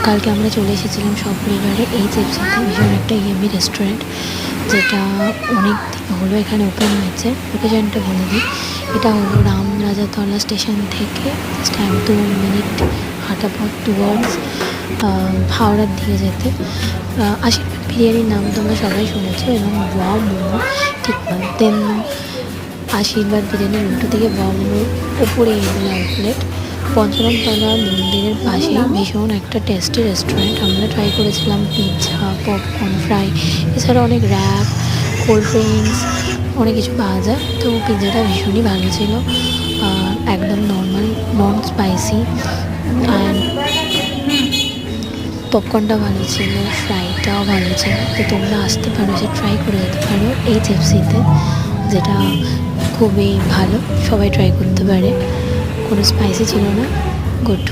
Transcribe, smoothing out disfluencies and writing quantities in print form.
কালকে আমরা চলে এসেছিলাম সপরিবারে এই চেপসিতে, ভীষণ একটা ইয়েমি রেস্টুরেন্ট, যেটা অনেক দিন হলো এখানে ওপেন হয়েছে। লোকেশনটা বলে দিই, এটা হলো রামরাজাতলা স্টেশন থেকে জাস্ট 1-2 মিনিট হাঁটা পথ টুয়ার্ডস হাওড়ার দিকে যেতে। আশীর্বাদ বিরিয়ানির নাম তোমরা সবাই শুনেছো, এবং ওয়াও মোমো ঠিক দেন আশীর্বাদ বিরিয়ানির উল্টো দিকে ওয়াও মোমোর ওপরে এগুলো আউটলেট। পঞ্চরমতলা মন্দিরের পাশে ভীষণ একটা টেস্টি রেস্টুরেন্ট। আমরা ট্রাই করেছিলাম পিৎজা, পপকর্ন, ফ্রাই, এছাড়া অনেক র্যাপ, কোল্ড ড্রিঙ্কস, অনেক কিছু পাওয়া যায়। তো পিৎজাটা ভীষণই ভালো ছিল, একদম নর্মাল, নন স্পাইসি, অ্যান্ড পপকর্নটা ভালো ছিল, ফ্রাইটাও ভালো ছিল। তো তোমরা আসতে পারো, এসে ট্রাই করে যেতে পারো এই চেপসিতে, যেটা খুবই ভালো, সবাই ট্রাই করতে পারে। কোনো স্পাইসি ছিল না, গুড।